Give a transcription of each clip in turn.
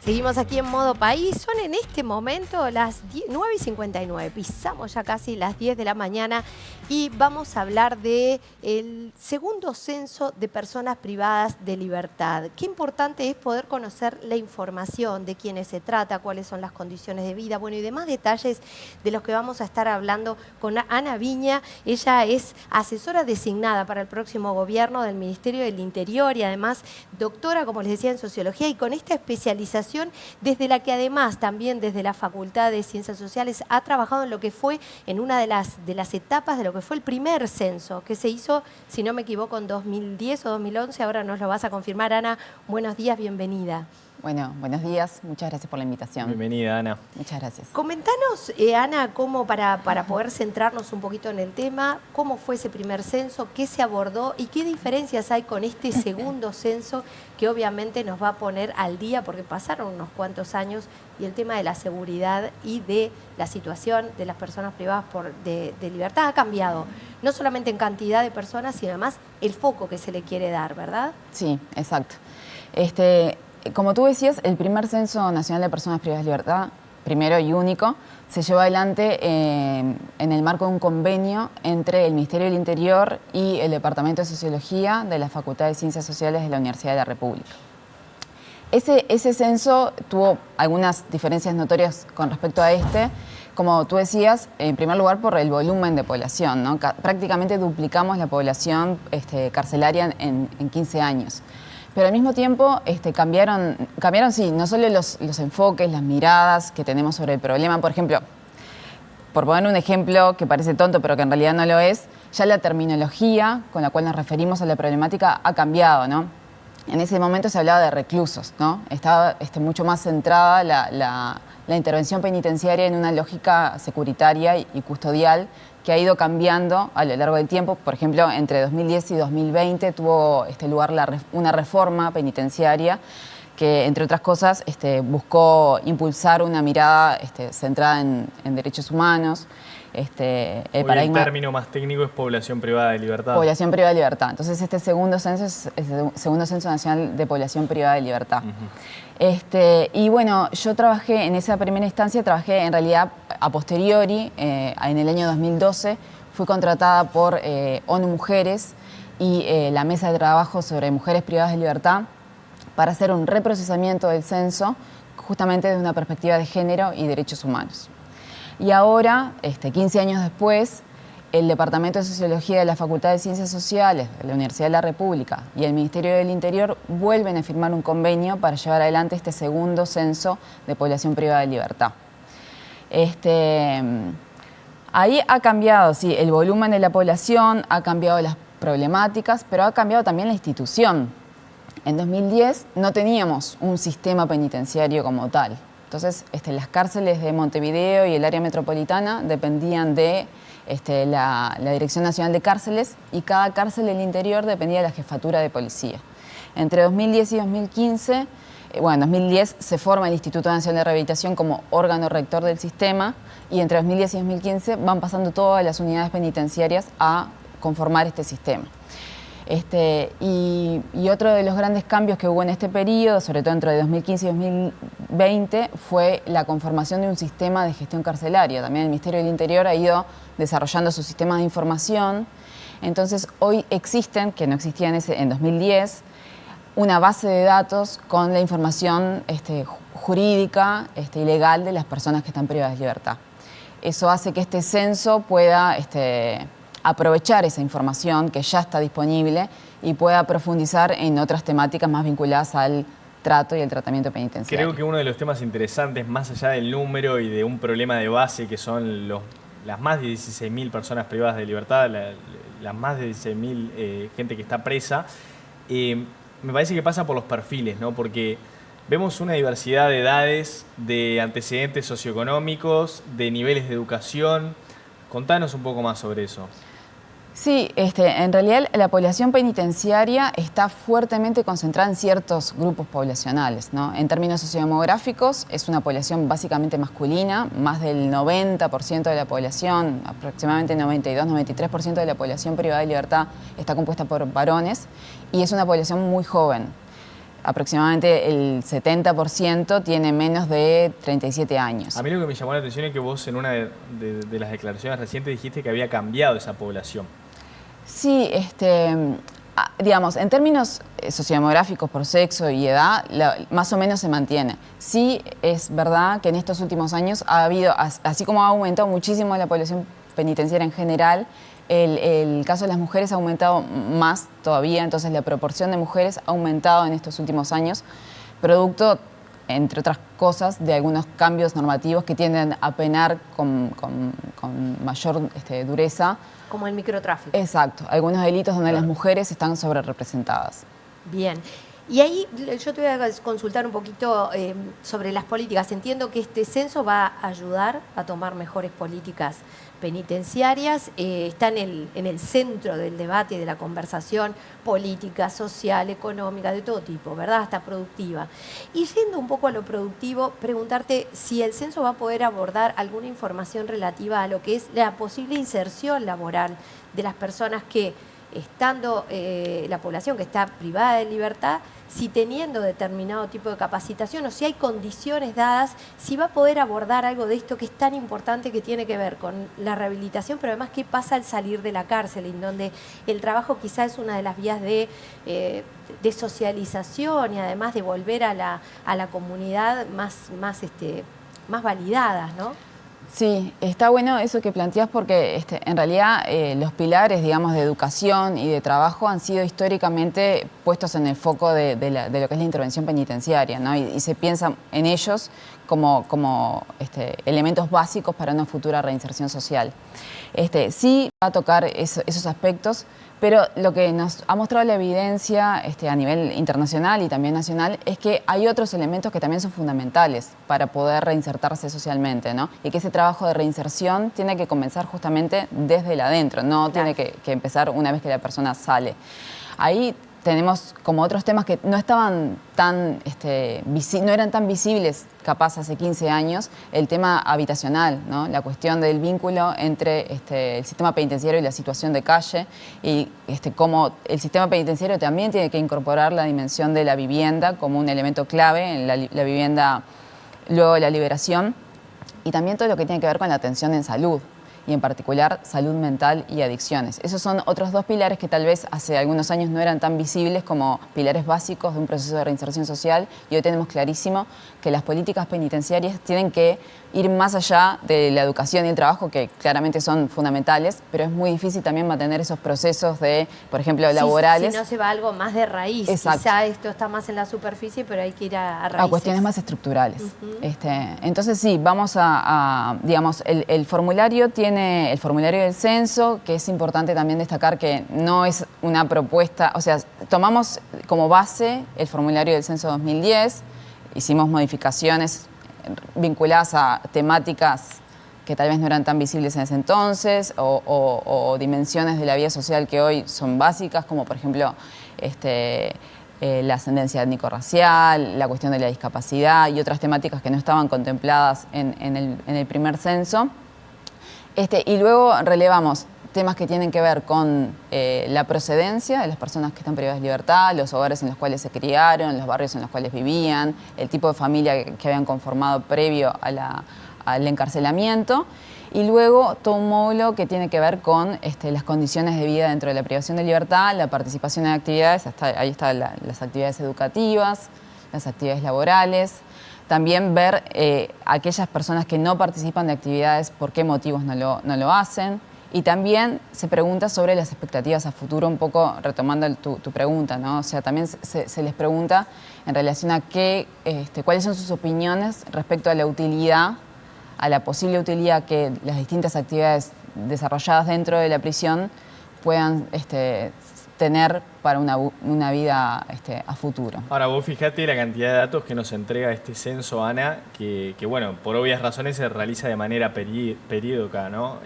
Seguimos aquí en Modo País. Son en este momento las 9:59. Pisamos ya casi las 10 de la mañana y vamos a hablar del segundo censo de personas privadas de libertad. Qué importante es poder conocer la información de quiénes se trata, cuáles son las condiciones de vida, bueno, y demás detalles de los que vamos a estar hablando con Ana Viña. Ella es asesora designada para el próximo gobierno del Ministerio del Interior y además doctora, como les decía, en sociología, y con esta especialización desde la que además también desde la Facultad de Ciencias Sociales ha trabajado en lo que fue en una de las etapas de lo que fue el primer censo que se hizo, si no me equivoco, en 2010 o 2011. Ahora nos lo vas a confirmar, Ana. Buenos días, bienvenida. Bueno, buenos días, muchas gracias por la invitación. Bienvenida, Ana. Muchas gracias. Comentanos, Ana, cómo para poder centrarnos un poquito en el tema, cómo fue ese primer censo, qué se abordó y qué diferencias hay con este segundo censo que obviamente nos va a poner al día porque pasaron unos cuantos años y el tema de la seguridad y de la situación de las personas privadas de libertad ha cambiado, no solamente en cantidad de personas, sino además el foco que se le quiere dar, ¿verdad? Sí, exacto. Como tú decías, el primer Censo Nacional de Personas Privadas de Libertad, primero y único, se llevó adelante en el marco de un convenio entre el Ministerio del Interior y el Departamento de Sociología de la Facultad de Ciencias Sociales de la Universidad de la República. Ese censo tuvo algunas diferencias notorias con respecto a como tú decías, en primer lugar por el volumen de población, ¿no? Prácticamente duplicamos la población carcelaria en 15 años. Pero al mismo tiempo cambiaron sí, no solo los enfoques, las miradas que tenemos sobre el problema. Por ejemplo, por poner un ejemplo que parece tonto, pero que en realidad no lo es, ya la terminología con la cual nos referimos a la problemática ha cambiado, ¿no? En ese momento se hablaba de reclusos, ¿no? Estaba mucho más centrada la intervención penitenciaria en una lógica securitaria y custodial que ha ido cambiando a lo largo del tiempo. Por ejemplo, entre 2010 y 2020 tuvo lugar una reforma penitenciaria que, entre otras cosas, buscó impulsar una mirada centrada en derechos humanos. El término más técnico es población privada de libertad. Población privada de libertad. Entonces, este segundo censo es el segundo censo nacional de población privada de libertad. Y bueno, yo trabajé en esa primera instancia, trabajé en realidad a posteriori, en el año 2012, fui contratada por ONU Mujeres y la Mesa de Trabajo sobre Mujeres Privadas de Libertad para hacer un reprocesamiento del censo justamente desde una perspectiva de género y derechos humanos. Y ahora, 15 años después, el Departamento de Sociología de la Facultad de Ciencias Sociales de la Universidad de la República y el Ministerio del Interior vuelven a firmar un convenio para llevar adelante este segundo censo de población privada de libertad. Ahí ha cambiado, sí, el volumen de la población, ha cambiado las problemáticas, pero ha cambiado también la institución. En 2010 no teníamos un sistema penitenciario como tal. Entonces, las cárceles de Montevideo y el área metropolitana dependían de la Dirección Nacional de Cárceles y cada cárcel del interior dependía de la Jefatura de Policía. Entre 2010 y 2015, en 2010 se forma el Instituto Nacional de Rehabilitación como órgano rector del sistema y entre 2010 y 2015 van pasando todas las unidades penitenciarias a conformar este sistema. Y otro de los grandes cambios que hubo en este periodo, sobre todo entre 2015 y 2020, fue la conformación de un sistema de gestión carcelaria. También el Ministerio del Interior ha ido desarrollando sus sistemas de información. Entonces, hoy existen, que no existían en 2010, una base de datos con la información jurídica y legal de las personas que están privadas de libertad. Eso hace que este censo pueda aprovechar esa información que ya está disponible y pueda profundizar en otras temáticas más vinculadas al trato y el tratamiento penitenciario. Creo que uno de los temas interesantes, más allá del número y de un problema de base que son las más de 16.000 personas privadas de libertad, las más de 16.000 gente que está presa, me parece que pasa por los perfiles, ¿no? Porque vemos una diversidad de edades, de antecedentes socioeconómicos, de niveles de educación. Contanos un poco más sobre eso. Sí, en realidad la población penitenciaria está fuertemente concentrada en ciertos grupos poblacionales, ¿no? En términos sociodemográficos es una población básicamente masculina, más del 90% de la población, aproximadamente 92-93% de la población privada de libertad está compuesta por varones y es una población muy joven. aproximadamente el 70% tiene menos de 37 años. A mí lo que me llamó la atención es que vos en una de las declaraciones recientes dijiste que había cambiado esa población. Sí, digamos, en términos sociodemográficos por sexo y edad, más o menos se mantiene. Sí es verdad que en estos últimos años ha habido, así como ha aumentado muchísimo la población penitenciaria en general, el caso de las mujeres ha aumentado más todavía, entonces la proporción de mujeres ha aumentado en estos últimos años, producto, entre otras cosas, de algunos cambios normativos que tienden a penar con mayor dureza. Como el microtráfico. Exacto, algunos delitos donde las mujeres están sobrerepresentadas. Bien. Y ahí yo te voy a consultar un poquito sobre las políticas. Entiendo que este censo va a ayudar a tomar mejores políticas penitenciarias. Está en el centro del debate y de la conversación política, social, económica, de todo tipo, ¿verdad? Hasta productiva. Y yendo un poco a lo productivo, preguntarte si el censo va a poder abordar alguna información relativa a lo que es la posible inserción laboral de las personas que, estando la población que está privada de libertad, si teniendo determinado tipo de capacitación o si hay condiciones dadas, si va a poder abordar algo de esto que es tan importante, que tiene que ver con la rehabilitación, pero además qué pasa al salir de la cárcel, en donde el trabajo quizás es una de las vías de socialización y además de volver a la comunidad más validadas, ¿no? Sí, está bueno eso que planteas porque en realidad los pilares, digamos, de educación y de trabajo han sido históricamente puestos en el foco de lo que es la intervención penitenciaria, ¿no? Y se piensa en ellos como elementos básicos para una futura reinserción social. Sí va a tocar esos aspectos, pero lo que nos ha mostrado la evidencia a nivel internacional y también nacional es que hay otros elementos que también son fundamentales para poder reinsertarse socialmente, ¿no? Y que ese trabajo de reinserción tiene que comenzar justamente desde el adentro, no tiene que empezar una vez que la persona sale. Ahí tenemos como otros temas que no estaban no eran tan visibles capaz hace 15 años, el tema habitacional, ¿no? La cuestión del vínculo entre el sistema penitenciario y la situación de calle y cómo el sistema penitenciario también tiene que incorporar la dimensión de la vivienda como un elemento clave en la vivienda luego de la liberación y también todo lo que tiene que ver con la atención en salud. Y en particular salud mental y adicciones. Esos son otros dos pilares que tal vez hace algunos años no eran tan visibles como pilares básicos de un proceso de reinserción social y hoy tenemos clarísimo que las políticas penitenciarias tienen que ir más allá de la educación y el trabajo, que claramente son fundamentales, pero es muy difícil también mantener esos procesos de, por ejemplo, laborales. Si no se va a algo más de raíz. Exacto. Quizá esto está más en la superficie, pero hay que ir a raíces. A cuestiones más estructurales. Entonces sí, vamos digamos, el formulario del censo, que es importante también destacar que no es una propuesta, o sea, tomamos como base el formulario del censo 2010, hicimos modificaciones vinculadas a temáticas que tal vez no eran tan visibles en ese entonces o dimensiones de la vida social que hoy son básicas, como por ejemplo la ascendencia étnico-racial, la cuestión de la discapacidad y otras temáticas que no estaban contempladas en el primer censo. Y luego relevamos temas que tienen que ver con la procedencia de las personas que están privadas de libertad, los hogares en los cuales se criaron, los barrios en los cuales vivían, el tipo de familia que habían conformado previo al encarcelamiento. Y luego todo un módulo que tiene que ver con las condiciones de vida dentro de la privación de libertad, la participación en actividades, ahí están las actividades educativas, las actividades laborales. También ver aquellas personas que no participan de actividades, por qué motivos no lo hacen. Y también se pregunta sobre las expectativas a futuro, un poco retomando tu pregunta, ¿no? O sea, también se les pregunta en relación a cuáles son sus opiniones respecto a la utilidad, a la posible utilidad que las distintas actividades desarrolladas dentro de la prisión puedan tener para una vida a futuro. Ahora, vos fijate la cantidad de datos que nos entrega este censo, Ana, que bueno, por obvias razones se realiza de manera periódica, ¿no?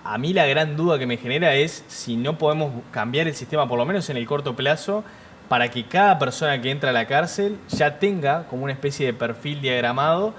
A mí la gran duda que me genera es si no podemos cambiar el sistema, por lo menos en el corto plazo, para que cada persona que entra a la cárcel ya tenga como una especie de perfil diagramado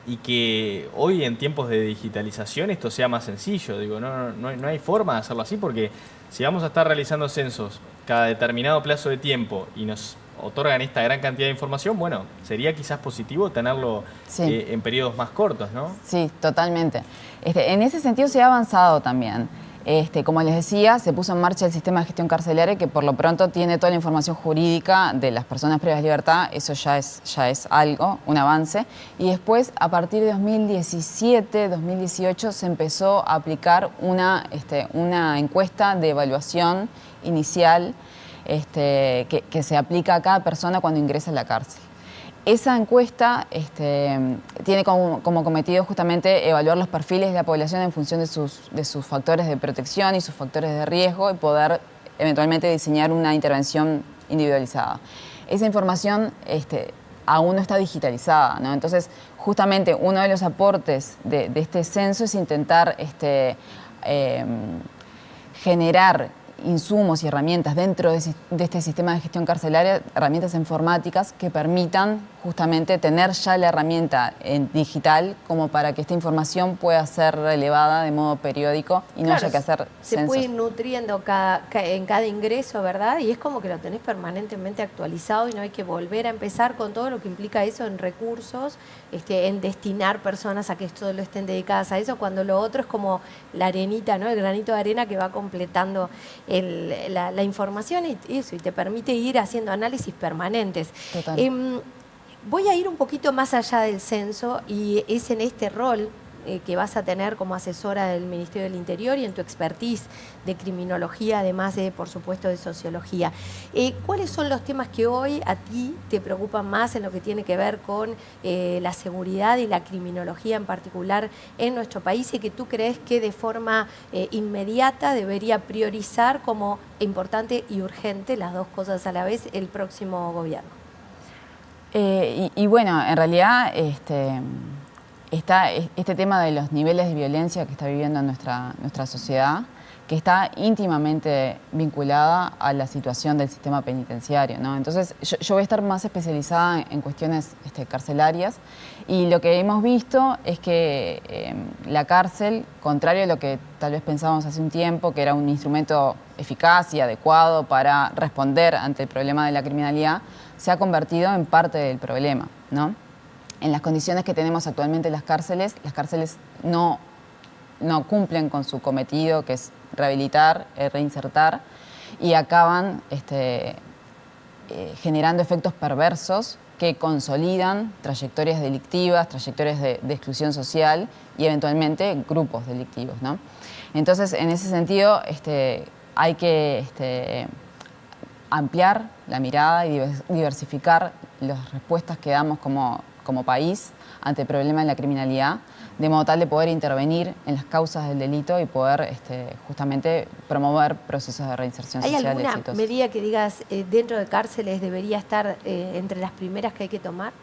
y que hoy en tiempos de digitalización esto sea más sencillo. Digo, no hay forma de hacerlo así porque si vamos a estar realizando censos cada determinado plazo de tiempo y nos otorgan esta gran cantidad de información, bueno, sería quizás positivo tenerlo en periodos más cortos, ¿no? Sí, totalmente. En ese sentido se ha avanzado también. Como les decía, se puso en marcha el sistema de gestión carcelaria que por lo pronto tiene toda la información jurídica de las personas privadas de libertad. Eso ya es algo, un avance. Y después, a partir de 2017, 2018, se empezó a aplicar una encuesta de evaluación inicial que se aplica a cada persona cuando ingresa a la cárcel. Esa encuesta tiene como cometido justamente evaluar los perfiles de la población en función de sus factores de protección y sus factores de riesgo y poder eventualmente diseñar una intervención individualizada. Esa información aún no está digitalizada, ¿no? Entonces, justamente uno de los aportes de este censo es intentar generar insumos y herramientas dentro de este sistema de gestión carcelaria, herramientas informáticas que permitan justamente tener ya la herramienta en digital como para que esta información pueda ser relevada de modo periódico y no haya que hacer se censos. puede ir nutriendo en cada ingreso, ¿verdad? Y es como que lo tenés permanentemente actualizado y no hay que volver a empezar con todo lo que implica eso en recursos, en destinar personas a que solo estén dedicadas a eso, cuando lo otro es como la arenita, ¿no? El granito de arena que va completando la información y eso, y te permite ir haciendo análisis permanentes. Total. Voy a ir un poquito más allá del censo y es en este rol que vas a tener como asesora del Ministerio del Interior y en tu expertise de criminología, además de, por supuesto, de sociología. ¿Cuáles son los temas que hoy a ti te preocupan más en lo que tiene que ver con la seguridad y la criminología en particular en nuestro país y que tú crees que de forma inmediata debería priorizar como importante y urgente, las dos cosas a la vez, el próximo gobierno? Bueno, en realidad está este tema de los niveles de violencia que está viviendo nuestra sociedad, que está íntimamente vinculada a la situación del sistema penitenciario, ¿no? Entonces, yo voy a estar más especializada en cuestiones carcelarias y lo que hemos visto es que la cárcel, contrario a lo que tal vez pensábamos hace un tiempo, que era un instrumento eficaz y adecuado para responder ante el problema de la criminalidad, se ha convertido en parte del problema, ¿no? En las condiciones que tenemos actualmente las cárceles no cumplen con su cometido, que es rehabilitar, reinsertar, y acaban generando efectos perversos que consolidan trayectorias delictivas, trayectorias de exclusión social y eventualmente grupos delictivos, ¿no? Entonces, en ese sentido, hay que ampliar la mirada y diversificar las respuestas que damos como país ante el problema de la criminalidad, de modo tal de poder intervenir en las causas del delito y poder justamente promover procesos de reinserción social exitosos. ¿Hay alguna medida que digas dentro de cárceles debería estar entre las primeras que hay que tomar?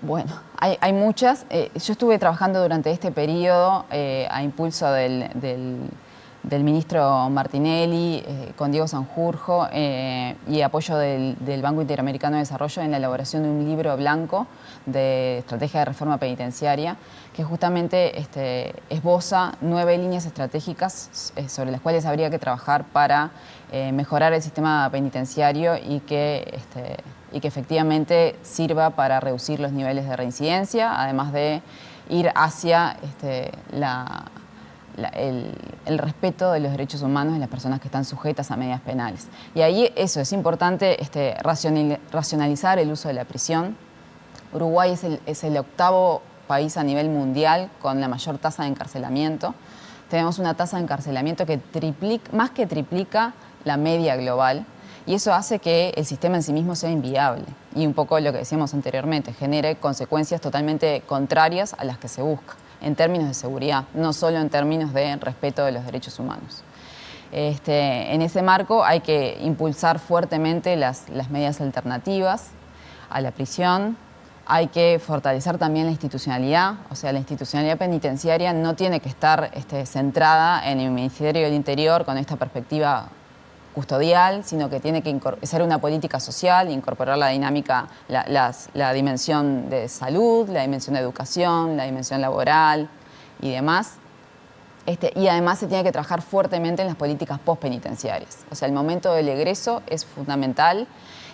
Bueno, hay muchas. Yo estuve trabajando durante este periodo a impulso del ministro Martinelli, con Diego Sanjurjo y apoyo del Banco Interamericano de Desarrollo en la elaboración de un libro blanco de estrategia de reforma penitenciaria que justamente esboza 9 líneas estratégicas sobre las cuales habría que trabajar para mejorar el sistema penitenciario y que efectivamente sirva para reducir los niveles de reincidencia, además de ir hacia el respeto de los derechos humanos de las personas que están sujetas a medidas penales. Y ahí eso, es importante racionalizar el uso de la prisión. Uruguay es el 8º país a nivel mundial con la mayor tasa de encarcelamiento. Tenemos una tasa de encarcelamiento que más que triplica la media global. Y eso hace que el sistema en sí mismo sea inviable. Y un poco lo que decíamos anteriormente, genere consecuencias totalmente contrarias a las que se busca, en términos de seguridad, no solo en términos de respeto de los derechos humanos. En ese marco hay que impulsar fuertemente las medidas alternativas a la prisión. Hay que fortalecer también la institucionalidad, o sea, la institucionalidad penitenciaria no tiene que estar centrada en el Ministerio del Interior con esta perspectiva custodial, sino que tiene que ser una política social, incorporar la dinámica, la dimensión de salud, la dimensión de educación, la dimensión laboral y demás. Y además se tiene que trabajar fuertemente en las políticas postpenitenciarias. O sea, el momento del egreso es fundamental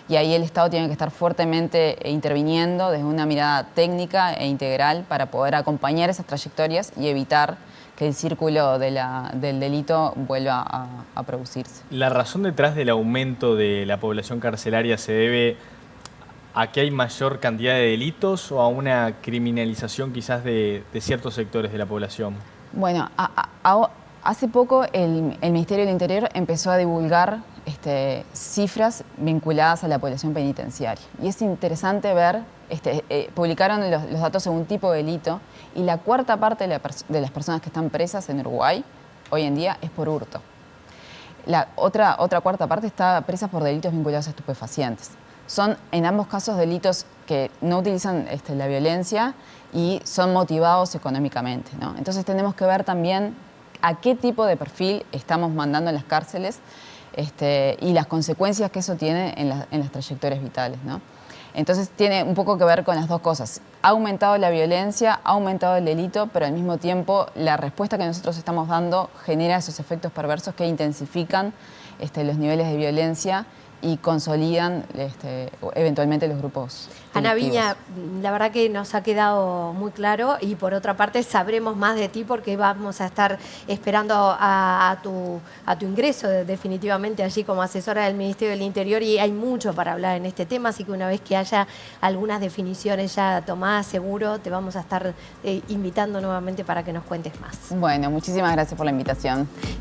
y ahí el Estado tiene que estar fuertemente interviniendo desde una mirada técnica e integral para poder acompañar esas trayectorias y evitar que el círculo del delito vuelva a producirse. ¿La razón detrás del aumento de la población carcelaria se debe a que hay mayor cantidad de delitos o a una criminalización quizás de ciertos sectores de la población? Bueno, hace poco el Ministerio del Interior empezó a divulgar cifras vinculadas a la población penitenciaria. Y es interesante ver, publicaron los datos según tipo de delito, y la cuarta parte de las personas que están presas en Uruguay hoy en día es por hurto. La otra cuarta parte está presa por delitos vinculados a estupefacientes. Son en ambos casos delitos que no utilizan la violencia y son motivados económicamente, ¿no? Entonces tenemos que ver también a qué tipo de perfil estamos mandando en las cárceles y las consecuencias que eso tiene en las trayectorias vitales, ¿no? Entonces tiene un poco que ver con las dos cosas. Ha aumentado la violencia, ha aumentado el delito, pero al mismo tiempo la respuesta que nosotros estamos dando genera esos efectos perversos que intensifican los niveles de violencia y consolidan eventualmente los grupos delictivos. Ana Viña, la verdad que nos ha quedado muy claro y por otra parte sabremos más de ti porque vamos a estar esperando a tu ingreso definitivamente allí como asesora del Ministerio del Interior y hay mucho para hablar en este tema, así que una vez que haya algunas definiciones ya tomadas, seguro te vamos a estar invitando nuevamente para que nos cuentes más. Bueno, muchísimas gracias por la invitación.